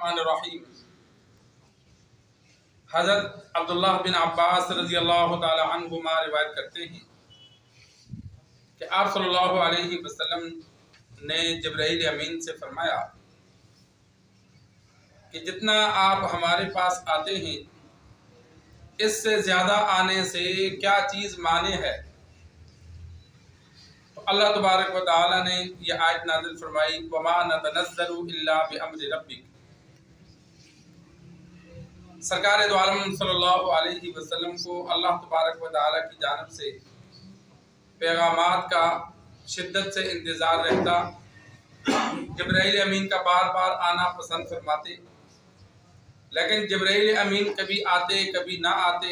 बिस्मिल्लाहिर्रहमानिर्रहीम। हज़रत अब्दुल्लाह बिन अब्बास रज़ी अल्लाह ताला अन्हुमा रिवायत करते हैं कि आप सल्लल्लाहु अलैहि वसल्लम ने जिब्राईल अमीन से फरमाया कि जितना आप हमारे पास आते हैं इससे ज़्यादा आने से क्या चीज़ माने है। तो अल्लाह तबारक व तआला ने यह आयत नाज़िल फरमाई, वमा नतनज़्ज़लु इल्ला बिअम्रि रब्बिक। सरकार दो आलम सल्लल्लाहु अलैहि वसल्लम को अल्लाह तबारक व तआला की जानिब से पैगामात का शिद्दत से इंतज़ार रहता। जिब्राईल अमीन का बार बार आना पसंद फरमाते, लेकिन जिब्राईल अमीन कभी आते कभी ना आते।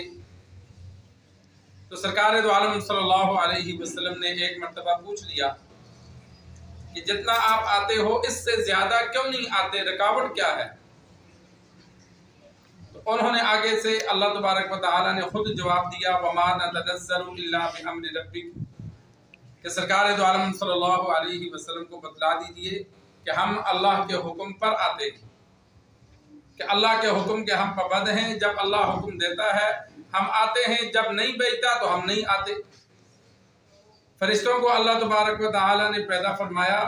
तो सरकार दो आलम सल्लल्लाहु अलैहि वसल्लम ने एक मर्तबा पूछ लिया कि जितना आप आते हो इससे ज़्यादा क्यों नहीं आते, रुकावट क्या है। तो उन्होंने आगे से अल्लाह तबारक व तआला ने खुद जवाब दिया, वमा नतनज़्ज़लु इल्ला बिअम्रि रब्बिक, कि सरकार दो आलम सल्लल्लाहु अलैहि वसल्लम को बतला दीजिए कि हम अल्लाह के हुक्म पर आते हैं, कि अल्लाह के हुक्म के हम पाबंद हैं। जब अल्लाह हुक्म देता है हम आते हैं, जब नहीं भेजता तो हम नहीं आते। फरिश्तों को अल्लाह तबारक व तआला ने पैदा फरमाया,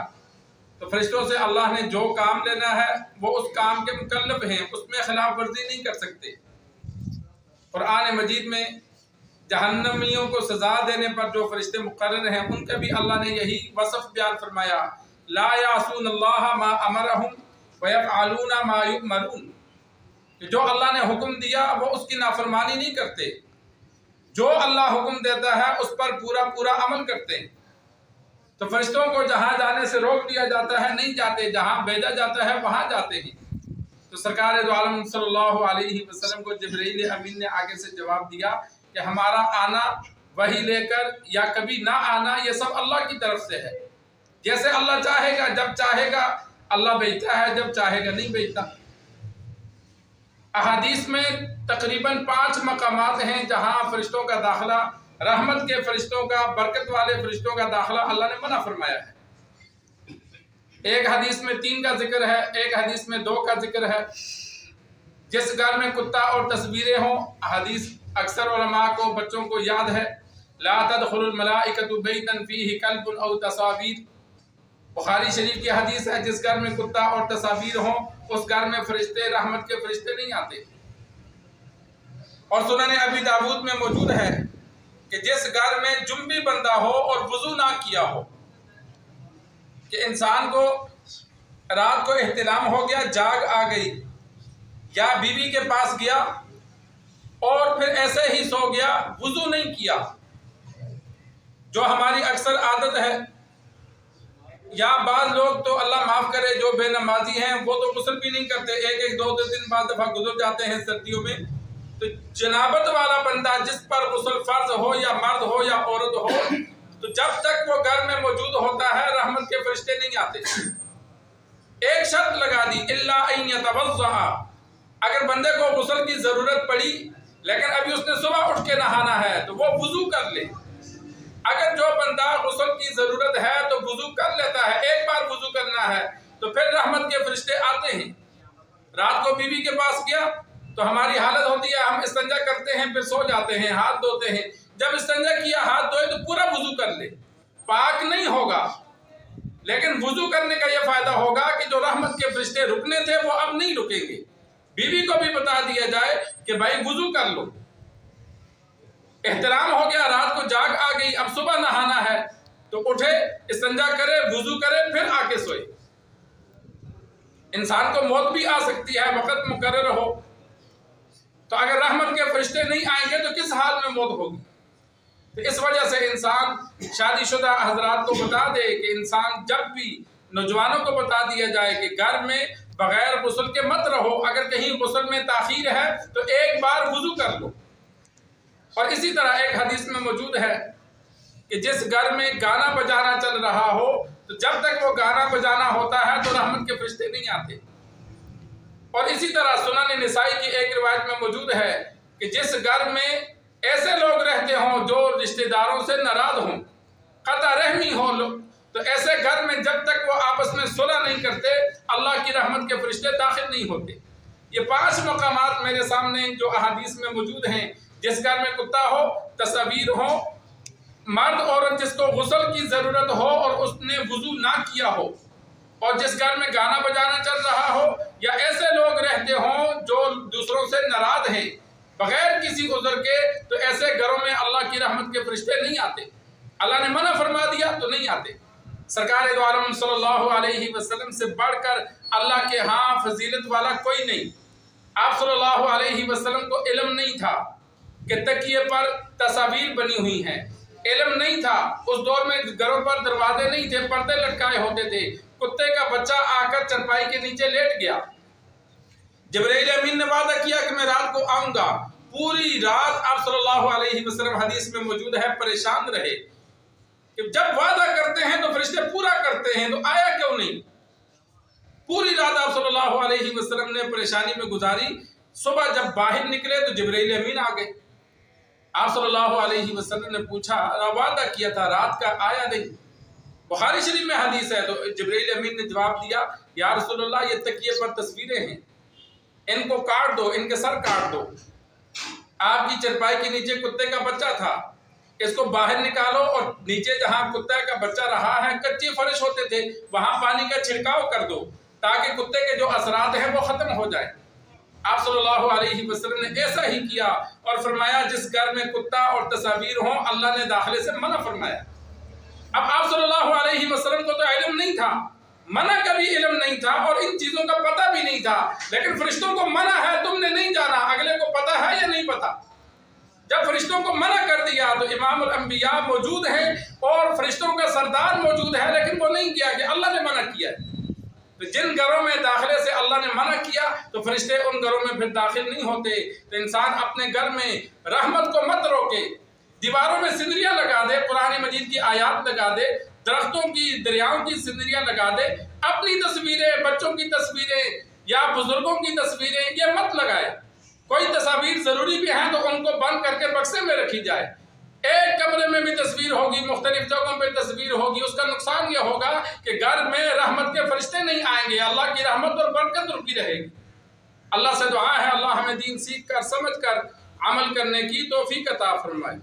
तो फरिश्तों से अल्लाह ने जो काम लेना है वो उस काम के मुकल्लफ हैं, उसमें खिलाफ वर्जी नहीं कर सकते। कुरान मजीद में जहन्नमियों को सजा देने पर जो फरिश्ते मुकर्रर हैं उनका भी अल्लाह ने यही वसफ बयान फरमाया, ला यासूनल्लाह मा अमरहुम व यफ़अलूना मा युअमरून, कि जो अल्लाह ने हुक्म दिया वो उसकी नाफरमानी नहीं करते, जो अल्लाह हुक्म देता है उस पर पूरा पूरा अमल करते हैं। तो फरिश्तों को जहाँ जाने से रोक दिया जाता है नहीं जाते, जहाँ भेजा जाता है वहाँ जाते हैं। तो सरकार दो आलम सल्लल्लाहु अलैहि वसल्लम को जिब्राईल अमीन ने आगे से जवाब दिया कि हमारा आना वही लेकर या कभी ना आना ये सब अल्लाह की तरफ से है। जैसे अल्लाह चाहेगा, जब चाहेगा अल्लाह भेजता है, जब चाहेगा नहीं भेजता। अहादीस में तकरीबन 5 मकामात हैं जहाँ फरिश्तों का दाखिला, रहमत के फरिश्तों का, बरकत वाले फरिश्तों का दाखिला अल्लाह ने मना फरमाया है। एक हदीस में 3 का जिक्र है, एक हदीस में 2 का जिक्र है। जिस घर में कुत्ता और तस्वीरें हों, हदीस अक्सर उलमा को, बच्चों को याद है, ला तदखुलुल मलाइकतु बैतन फीही कल्बुन औ तसावीर। बुखारी शरीफ की हदीस है, जिस घर में कुत्ता और तस्वीर हों उस घर में फरिश्ते, रहमत के फरिश्ते नहीं आते। और सुनन अबी दाऊद में मौजूद है कि जिस घर में जुम्बी बंदा हो और वुजू ना किया हो, कि इंसान को रात को एहतिलाम हो गया, जाग आ गई, या बीवी के पास गया और फिर ऐसे ही सो गया, वुजू नहीं किया, जो हमारी अक्सर आदत है। या बाद लोग तो अल्लाह माफ़ करे जो बेनमाजी हैं वो तो गुस्ल भी नहीं करते, एक 2 दिन बाद दफ़ा गुजर जाते हैं सर्दियों में। तो जनाबत वाला बंदा जिस पर गुस्ल फर्ज हो या मर्द हो या औरत हो, तो जब तक वो घर में मौजूद होता है रहमत के फरिश्ते नहीं आते। एक शर्त लगा दी, इल्ला अन यतवज़्ज़अ, अगर बंदे को गुस्ल की ज़रूरत पड़ी लेकिन अभी उसने सुबह उठ के नहाना है तो वो वुज़ू कर ले। अगर जो बंदा गुस्ल की ज़रूरत है तो वुज़ू कर लेता है, एक बार वुज़ू करना है, तो फिर रहमत के फरिश्ते आते हैं। रात को बीवी के पास गया तो हमारी हालत होती है, हम इस्तिंजा करते हैं, फिर सो जाते हैं, हाथ धोते हैं। जब इस्तिंजा किया, हाथ धोए तो पूरा वुज़ू कर ले, पाक नहीं होगा, लेकिन वुज़ू करने का यह फ़ायदा होगा कि जो रहमत के फरिश्ते रुकने थे वो अब नहीं रुकेंगे। बीवी को भी बता दिया जाए कि भाई वुज़ू कर लो। एहतराम हो गया, रात को जाग आ गई, अब सुबह नहाना है, तो उठे, इस्तिंजा करे, वुज़ू करे, फिर आके सोए। इंसान को मौत भी आ सकती है, वक़्त मुकर्रर हो, तो अगर रहमत के फरिश्ते नहीं आएंगे तो किस हाल में मौत होगी। तो इस वजह से इंसान शादीशुदा हजरात को बता दे कि इंसान जब भी, नौजवानों को बता दिया जाए कि घर में बगैर गुस्ल के मत रहो, अगर कहीं गुस्ल में ताखीर है तो एक बार वुज़ू कर लो। और इसी तरह एक हदीस में मौजूद है कि जिस घर में गाना बजाना चल रहा हो, तो जब तक वो गाना बजाना होता है तो रहमत के फरिश्ते नहीं आते। और इसी तरह सुनन निसाई की एक रिवायत में मौजूद है कि जिस घर में ऐसे लोग रहते हों जो रिश्तेदारों से नाराज हों, कता रहमी हो, तो ऐसे घर में जब तक वो आपस में सुलह नहीं करते اللہ کی رحمت کے فرشتے داخل نہیں ہوتے۔ یہ 5 مقامات میرے سامنے جو احادیث میں موجود ہیں، جس گھر میں کتا ہو، تصاویر ہو، مرد عورت جس کو غسل کی ضرورت ہو اور اس نے وضو نہ کیا ہو، اور جس گھر میں گانا بجانا چل رہا ہو، یا ایسے لوگ رہتے ہوں جو دوسروں سے ناراض ہیں بغیر کسی عذر کے، تو ایسے گھروں میں اللہ کی رحمت کے فرشتے نہیں آتے۔ اللہ نے منع فرما دیا تو نہیں آتے۔ سرکار دو عالم صلی اللہ علیہ وسلم سے بڑھ کر اللہ کے ہاں فضیلت والا کوئی نہیں۔ آپ صلی اللہ علیہ وسلم کو علم نہیں تھا کہ تکیے پر تصاویر بنی ہوئی ہیں، علم نہیں تھا، اس دور میں گھروں پر دروازے نہیں تھے، پردے لٹکائے ہوتے تھے، کتے کا بچہ آ کر چرپائی کے نیچے لیٹ گیا، جبرائیل امین نے وعدہ کیا کہ میں رات کو آؤں گا، پوری رات آپ صلی اللہ علیہ وسلم حدیث میں موجود ہے پریشان رہے کہ جب وعدہ کرتے ہیں تو فرشتے پورا کرتے ہیں، تو آیا کیوں نہیں؟ پوری رات آپ صلی اللہ علیہ وسلم نے پریشانی میں گزاری، صبح جب باہر نکلے تو جبرائیل امین آ گئے۔ آپ صلی اللہ علیہ وسلم نے پوچھا، وعدہ کیا تھا رات کا، آیا نہیں؟ بخاری شریف میں حدیث ہے۔ تو جبرائیل امین نے جواب دیا، یا رسول اللہ یہ تکیے پر تصویریں ہیں، ان کو کاٹ دو، ان کے سر کاٹ دو۔ آپ کی چرپائی کے نیچے کتے کا بچہ تھا، اس کو باہر نکالو اور نیچے جہاں کتے کا بچہ رہا ہے کچے فرش ہوتے تھے، وہاں پانی کا چھڑکاؤ کر دو تاکہ کتے کے جو اثرات ہیں وہ ختم ہو جائیں۔ آپ صلی اللہ علیہ وسلم نے ایسا ہی کیا اور فرمایا جس گھر میں کتا اور تصاویر ہوں اللہ نے داخلے سے منع فرمایا۔ اب آپ صلی اللہ علیہ وسلم کو تو علم نہیں تھا، منع کا بھی علم نہیں تھا اور ان چیزوں کا پتہ بھی نہیں تھا، لیکن فرشتوں کو منع ہے، تم نے نہیں جانا، اگلے کو پتہ ہے یا نہیں پتہ؟ جب فرشتوں کو منع کر دیا تو امام الانبیاء موجود ہیں اور فرشتوں کا سردار موجود ہے، لیکن وہ نہیں کیا کہ اللہ نے منع کیا ہے۔ تو جن گھروں میں داخلے سے اللہ نے منع کیا تو فرشتے ان گھروں میں پھر داخل نہیں ہوتے۔ تو انسان اپنے گھر میں رحمت کو مت روکے، دیواروں میں سنریاں لگا دے، قرآن مجید کی آیات لگا دے، درختوں کی دریاؤں کی سنریاں لگا دے، اپنی تصویریں، بچوں کی تصویریں یا بزرگوں کی تصویریں یہ مت لگائے۔ کوئی تصاویر ضروری بھی ہیں تو ان کو بند کر کے بکسے میں رکھی جائے۔ ایک کمرے میں بھی تصویر ہوگی، مختلف جگہوں پہ تصویر ہوگی، اس کا نقصان یہ ہوگا کہ گھر میں رحمت کے فرشتے نہیں آئیں گے، اللہ کی رحمت اور برکت رکی رہے گی۔ اللہ سے دعا ہے اللہ ہمیں دین سیکھ کر سمجھ کر عمل کرنے کی توفیق عطا فرمائے۔